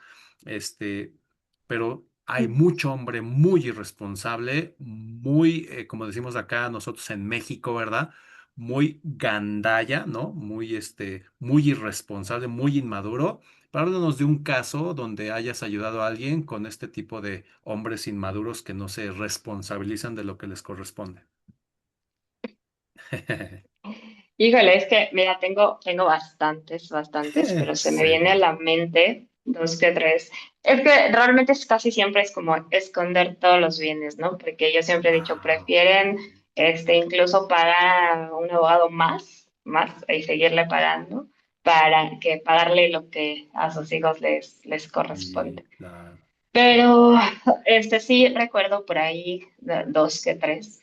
Pero hay mucho hombre muy irresponsable, muy, como decimos acá nosotros en México, ¿verdad? Muy gandalla, ¿no? Muy irresponsable, muy inmaduro. Háblanos de un caso donde hayas ayudado a alguien con este tipo de hombres inmaduros que no se responsabilizan de lo que les corresponde. Híjole, es que, mira, tengo bastantes, pero se me viene a Seguro. la mente dos que tres. Es que realmente casi siempre es como esconder todos los bienes, ¿no? Porque yo siempre he dicho, Wow, ok. prefieren incluso pagar a un abogado más y seguirle pagando para que pagarle lo que a sus hijos les corresponde. Sí, claro, claro. Pero sí recuerdo por ahí dos que tres.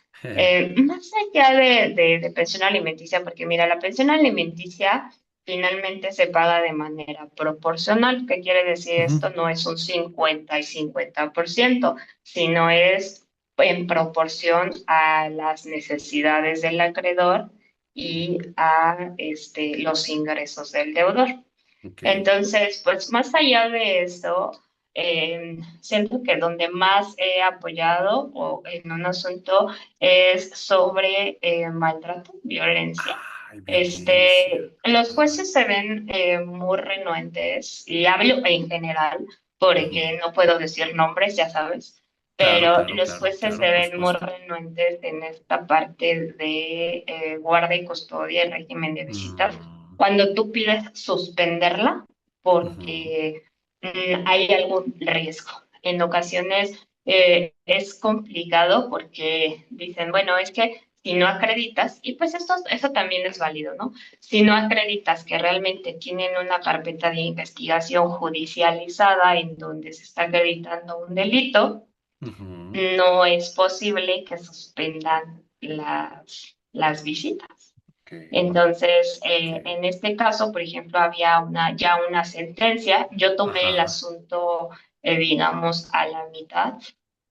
Más allá de pensión alimenticia, porque mira, la pensión alimenticia finalmente se paga de manera proporcional. ¿Qué quiere decir Ujú, esto? No es un 50 y 50%, sino es en proporción a las necesidades del acreedor y a los ingresos del deudor. ok. Entonces, pues más allá de eso, siento que donde más he apoyado o en un asunto es sobre maltrato, violencia. Ay, violencia. Los Ah, jueces se ven muy renuentes, y hablo en general, ujú. porque no puedo decir nombres, ya sabes, Claro, pero claro, los claro, jueces claro, se por ven muy supuesto. renuentes en esta parte de guarda y custodia y régimen de visitas Mm, cuando tú pides suspenderla ujú, porque hay algún riesgo. En ocasiones es complicado porque dicen, bueno, es que si no acreditas, y pues eso también es válido, ¿no? Si no acreditas que realmente tienen una carpeta de investigación judicializada en donde se está acreditando un delito, ujú, no es posible que suspendan las visitas. ok, Entonces, ok. en este caso, por ejemplo, había ya una sentencia. Yo tomé el Ajá, asunto, digamos, a la mitad.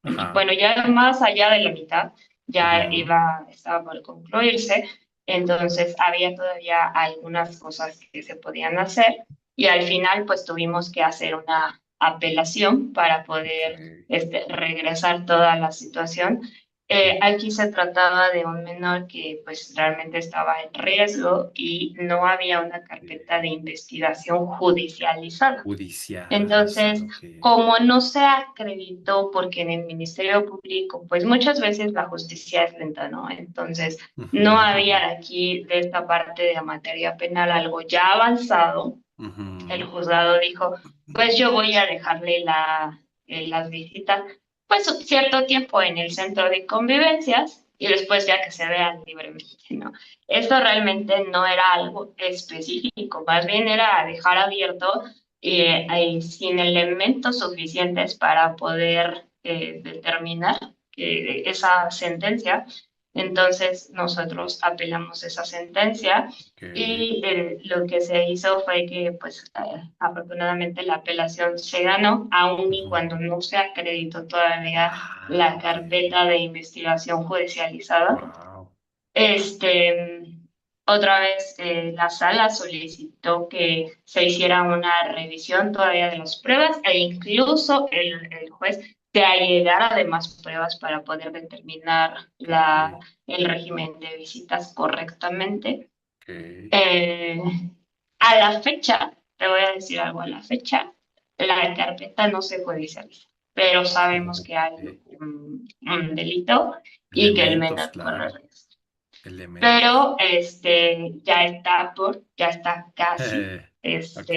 ajá. Bueno, ya más allá de la mitad, Ujú, estaba por concluirse. Entonces, había todavía algunas cosas que se podían hacer. Y al final, pues tuvimos que hacer una apelación para ok. poder regresar toda la situación. Aquí se trataba de un menor que pues realmente estaba en riesgo y no había una carpeta de Ok. investigación judicializada. Entonces, Judicializada, ok. como no se acreditó, porque en el Ministerio Público, pues muchas veces la justicia es lenta, ¿no? Entonces, Ujú, no ujú, había aquí de esta parte de la materia penal algo ya avanzado. El ujú. juzgado dijo, pues yo voy a dejarle las visitas, pues cierto tiempo en el centro de convivencias y después ya que se vean libremente, ¿no? Esto realmente no era algo específico, más bien era dejar abierto sin elementos suficientes para poder determinar esa sentencia. Entonces nosotros apelamos esa sentencia Ok. y lo que se hizo fue que, pues, afortunadamente la apelación se ganó, aun y Ujú. cuando no se acreditó todavía Ah, la ok. carpeta de investigación judicializada. Wow. Este, Otra vez la sala solicitó que se hiciera una revisión todavía de las pruebas e incluso el juez te allegara además pruebas para poder determinar Ok. el régimen de visitas correctamente. Ok. Eh, a la fecha, te voy a decir algo, a la fecha, la carpeta no se judicializa, pero sabemos que hay Ok. un delito y que el Elementos, menor corre claro. riesgo. Elementos. Pero ya está casi, Ok.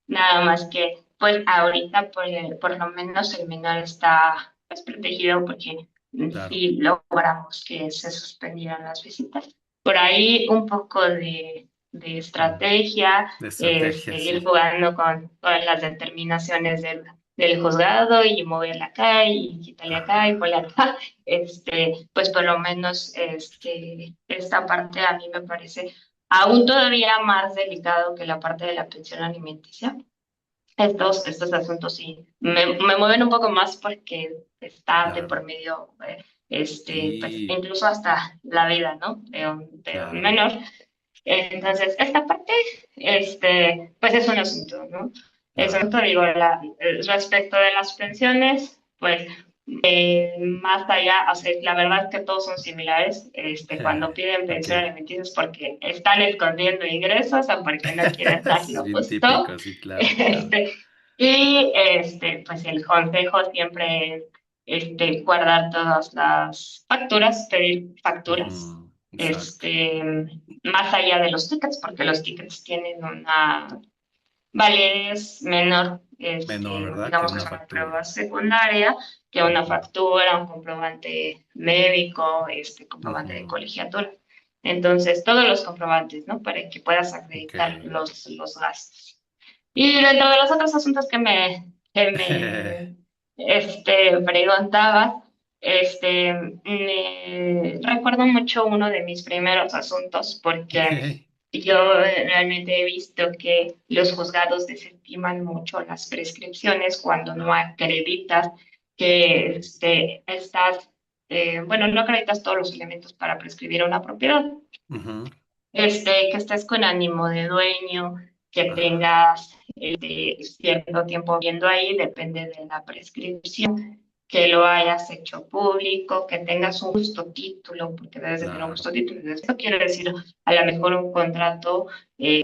nada más que, pues ahorita por lo menos el menor está pues, protegido porque Claro. sí logramos que se suspendieran las visitas. Por ahí un poco de Mm. estrategia, De estrategia, ir sí. jugando con las determinaciones del juzgado y moverla acá y quitarle acá y ponle Ah, acá. Pues por lo menos esta parte a mí me parece aún todavía más delicado que la parte de la pensión alimenticia. Estos asuntos sí me mueven un poco más porque está de por claro. medio, pues Sí, incluso hasta la vida, ¿no? De un claro. menor. Entonces, esta parte, pues es un asunto, ¿no? Es un Claro. asunto, digo, respecto de las pensiones, pues. Más allá, o sea, la verdad es que todos son similares, cuando piden Ok. pensión alimenticia es porque están escondiendo ingresos o porque no quieren dar Es lo bien justo. típico, sí, claro, claro. Este, pues el consejo siempre es guardar todas las facturas, pedir facturas, Ujú, exacto. más allá de los tickets, porque los tickets tienen una validez menor, Menor, ¿verdad? Que digamos que una es una prueba factura. secundaria, que una Ujú, factura, un comprobante médico, comprobante de ujú, colegiatura. Entonces, todos los comprobantes, ¿no? Para que puedas ok. acreditar los gastos. Y dentro de los otros asuntos que me preguntaba, me recuerdo mucho uno de mis primeros asuntos Ok. porque yo realmente he visto que los juzgados desestiman mucho las prescripciones cuando no acreditas que bueno, no acreditas todos los elementos para prescribir una propiedad, Ujú, que estés con ánimo de dueño, que ajá, tengas cierto tiempo viendo ahí, depende de la prescripción, que lo hayas hecho público, que tengas un justo título, porque debes de tener un claro. justo título. Esto quiere decir, a lo mejor un contrato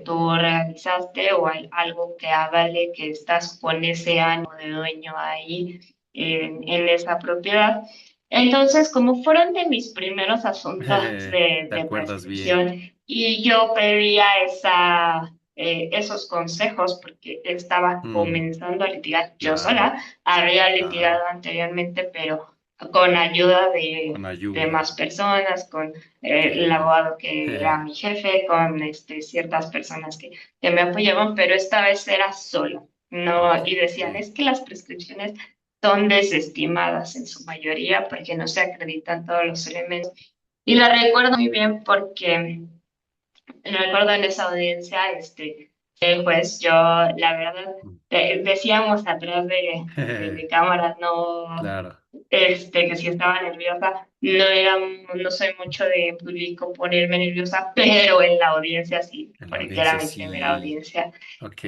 tú realizaste o hay algo que avale que estás con ese ánimo de dueño ahí en esa propiedad. Entonces, como fueron de mis primeros asuntos ¿Te de acuerdas bien? prescripción, y yo pedía esos consejos porque estaba Mm, comenzando a litigar yo claro, sola. Había litigado claro. anteriormente, pero con ayuda Con de más ayuda. personas, con Ok. el abogado que era mi jefe, con ciertas personas que me apoyaban, pero esta vez era sola. Ok. No, y decían, es que las prescripciones son desestimadas en su mayoría porque no se acreditan todos los elementos. Y la recuerdo muy bien porque recuerdo en esa audiencia, el juez, yo, la verdad, decíamos atrás de cámaras, no, Claro. que si estaba nerviosa, no soy mucho de público ponerme nerviosa, pero en la audiencia sí, En la porque era audiencia mi primera sí. audiencia. Ok.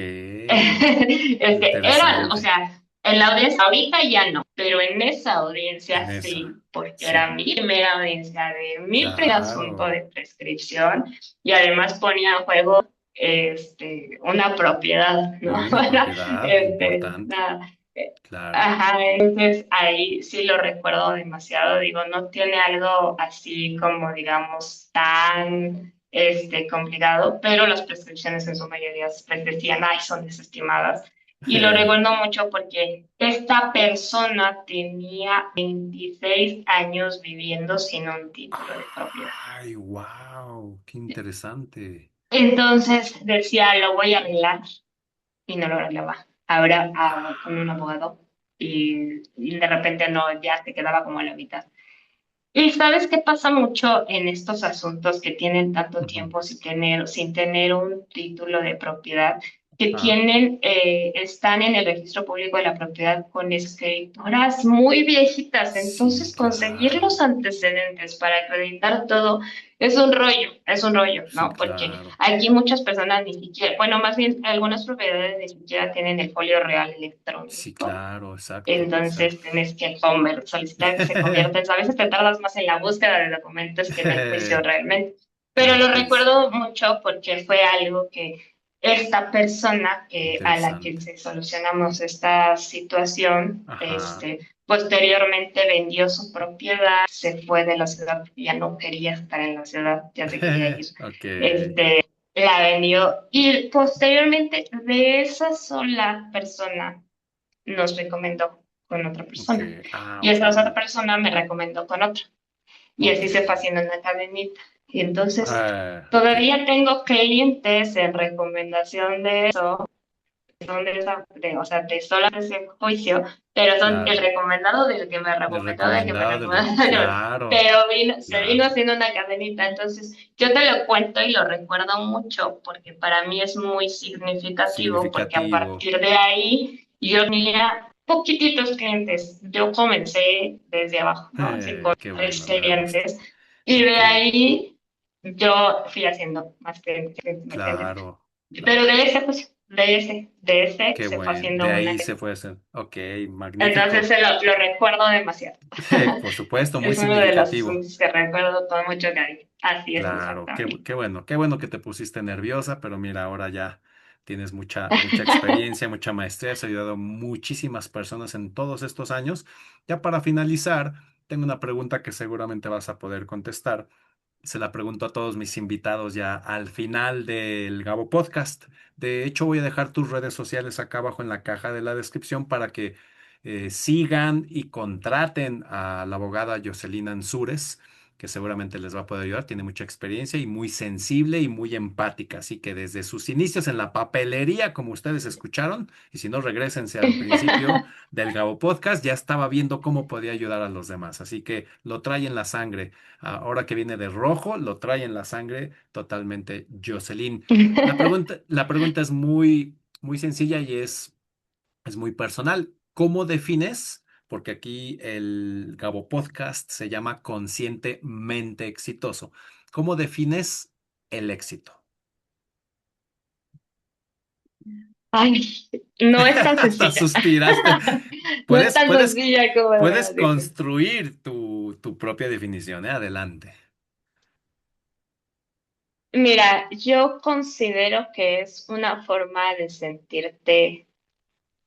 O Interesante. sea, en la audiencia, ahorita ya no, pero en esa audiencia En esa. sí, porque era Sí. mi primera audiencia de mi primer asunto Claro. de prescripción y además ponía en juego una propiedad, ¿no? Uy, una propiedad importante. Nada. eh, Claro. Ajá, entonces ahí sí lo recuerdo demasiado, digo, no tiene algo así como, digamos, tan complicado, pero las prescripciones en su mayoría pues, decían, ay, son desestimadas. Y lo recuerdo mucho porque esta persona tenía 26 años viviendo sin un título de propiedad. Ay, wow. Qué interesante. Entonces decía, lo voy a arreglar y no lo arreglaba. Ahora con un abogado y de repente no, ya se quedaba como a la mitad. Y sabes qué pasa mucho en estos asuntos que tienen tanto Ujú. tiempo sin tener un título de propiedad, que Ah, están en el registro público de la propiedad con escrituras muy viejitas. sí, Entonces, conseguir claro. los antecedentes para acreditar todo es un rollo, Sí, ¿no? Porque claro. aquí muchas personas ni siquiera, bueno, más bien algunas propiedades ni siquiera tienen el folio real Sí, electrónico. claro. Exacto, Entonces exacto. tienes que solicitar que se convierta. A veces te tardas más en la búsqueda de documentos que en el juicio realmente. Que en Pero el lo juicio. recuerdo mucho porque fue algo que esta persona Qué a la que interesante. se solucionamos esta situación, Ajá. posteriormente vendió su propiedad, se fue de la ciudad porque ya no quería estar en la ciudad, ya se quería ir. Ok. La vendió y posteriormente de esa sola persona nos recomendó con otra Ok. persona. Ah, Y ok. esa otra persona me recomendó con otra. Y Ok. así se fue haciendo una cadenita. Y entonces Ok. todavía tengo clientes en recomendación de eso, son o sea, de solo ese juicio, pero son el Claro. recomendado del que me De recomendó, del que me recomendado, recomendó. claro. Pero se vino Claro. haciendo una cadenita. Entonces yo te lo cuento y lo recuerdo mucho porque para mí es muy significativo porque a Significativo. partir de ahí yo tenía poquititos clientes. Yo comencé desde abajo, ¿no? Así con Qué tres bueno, me da gusto. clientes y de Ok. ahí yo fui haciendo más clientes, más clientes, más clientes. Claro. Pero Claro. de ese juicio. de ese Qué se fue bueno. haciendo De una ahí se creencia. fue a hacer. Ok, Entonces magnífico. lo recuerdo demasiado. Por supuesto, muy Es uno de los significativo. asuntos que recuerdo con mucho cariño. Así es, Claro, exactamente. qué bueno que te pusiste nerviosa, pero mira, ahora ya tienes mucha experiencia, mucha maestría, has ayudado a muchísimas personas en todos estos años. Ya para finalizar, tengo una pregunta que seguramente vas a poder contestar. Se la pregunto a todos mis invitados ya al final del Gabo Podcast. De hecho, voy a dejar tus redes sociales acá abajo en la caja de la descripción para que sigan y contraten a la abogada Jocelyn Ansúrez, que seguramente les va a poder ayudar. Tiene mucha experiencia y muy sensible y muy empática. Así que desde sus inicios en la papelería, como ustedes escucharon, y si no, regrésense al principio del Gabo Podcast, ya estaba viendo cómo podía ayudar a los demás. Así que lo trae en la sangre. Ahora que viene de rojo, lo trae en la sangre totalmente Jocelyn. La pregunta es muy sencilla y es muy personal. ¿Cómo defines? Porque aquí el Gabo Podcast se llama Conscientemente Exitoso. ¿Cómo defines el éxito? Ay, no es tan Hasta sencilla. suspiraste. No es Puedes, tan puedes, sencilla como me puedes lo dices. construir tu propia definición, ¿eh? Adelante. Mira, yo considero que es una forma de sentirte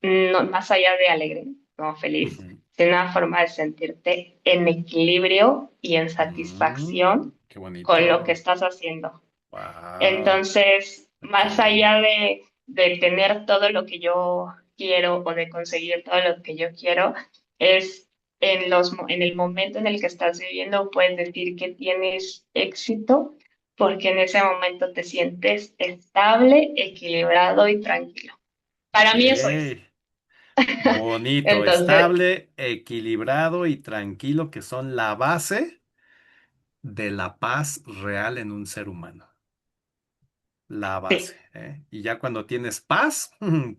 no, más allá de alegre, no feliz, Ujú. sino una forma de sentirte en equilibrio y en satisfacción Qué con lo que bonito. estás haciendo. Wow. Entonces, Ok. más allá de tener todo lo que yo quiero o de conseguir todo lo que yo quiero, es en el momento en el que estás viviendo, puedes decir que tienes éxito porque en ese momento te sientes estable, equilibrado y tranquilo. Para mí eso es. Ok. Bonito, Entonces, estable, equilibrado y tranquilo, que son la base de la paz real en un ser humano. La base, sí. ¿eh? Y ya cuando tienes paz,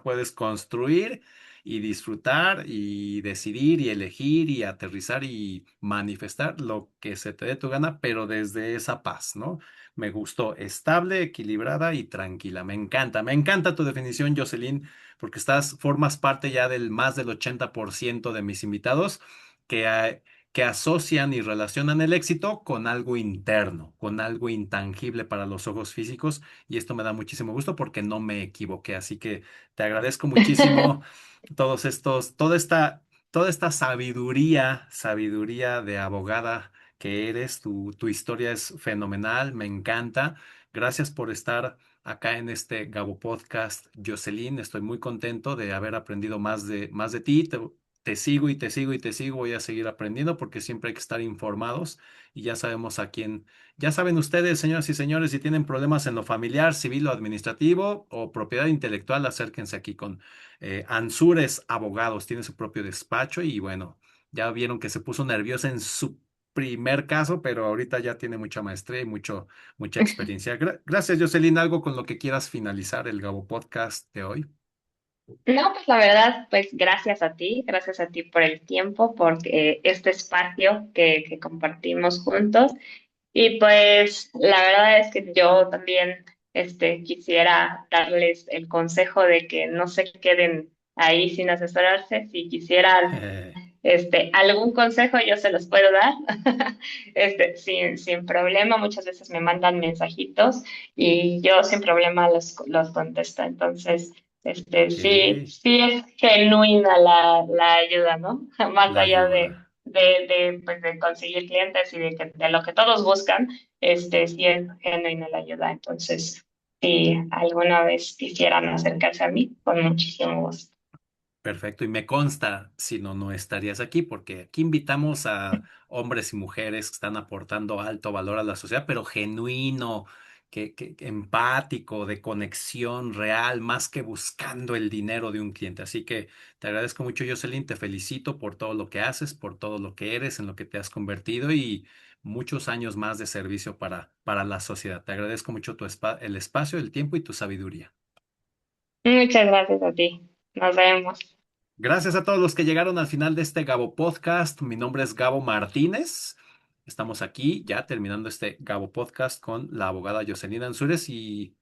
puedes construir y disfrutar y decidir y elegir y aterrizar y manifestar lo que se te dé tu gana, pero desde esa paz, ¿no? Me gustó, estable, equilibrada y tranquila. Me encanta tu definición, Jocelyn, porque formas parte ya del más del 80% de mis invitados que, que asocian y relacionan el éxito con algo interno, con algo intangible para los ojos físicos y esto me da muchísimo gusto porque no me equivoqué. Así que te agradezco muchísimo toda esta sabiduría de abogada que eres. Tu historia es fenomenal, me encanta. Gracias por estar acá en este Gabo Podcast, Jocelyn. Estoy muy contento de haber aprendido más de ti. Te sigo y te sigo y te sigo. Voy a seguir aprendiendo porque siempre hay que estar informados y ya sabemos a quién ya saben ustedes, señoras y señores, si tienen problemas en lo familiar, civil o administrativo o propiedad intelectual, acérquense aquí con Ansúrez Abogados. Tiene su propio despacho y bueno, ya vieron que se puso nerviosa en su primer caso, pero ahorita ya tiene mucha maestría y mucha experiencia. Gracias, Jocelyn. ¿Algo con lo que quieras finalizar el Gabo Podcast de hoy? No, pues la verdad, pues gracias a ti por el tiempo, por este espacio que compartimos juntos. Y pues la verdad es que yo también quisiera darles el consejo de que no se queden ahí sin asesorarse. Si quisieran algún consejo, yo se los puedo dar sin problema. Muchas veces me mandan mensajitos y yo sin problema los contesto. Entonces, Ok, sí es genuina la ayuda, ¿no? Más la allá ayuda. pues, de conseguir clientes y de lo que todos buscan, sí es genuina la ayuda. Entonces, si alguna vez quisieran acercarse a mí, con muchísimo gusto. Perfecto, y me consta, si no, no estarías aquí, porque aquí invitamos a hombres y mujeres que están aportando alto valor a la sociedad, pero genuino, que empático, de conexión real, más que buscando el dinero de un cliente. Así que te agradezco mucho, Jocelyn, te felicito por todo lo que haces, por todo lo que eres, en lo que te has convertido y muchos años más de servicio para la sociedad. Te agradezco mucho el espacio, el tiempo y tu sabiduría. Muchas gracias a ti. Nos vemos. Gracias a todos los que llegaron al final de este Gabo Podcast. Mi nombre es Gabo Martínez. Estamos aquí ya terminando este Gabo Podcast con la abogada Jocelyn Ansúrez y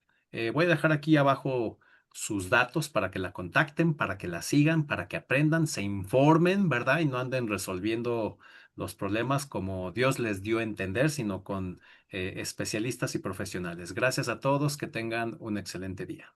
voy a dejar aquí abajo sus datos para que la contacten, para que la sigan, para que aprendan, se informen, ¿verdad? Y no anden resolviendo los problemas como Dios les dio a entender, sino con especialistas y profesionales. Gracias a todos, que tengan un excelente día.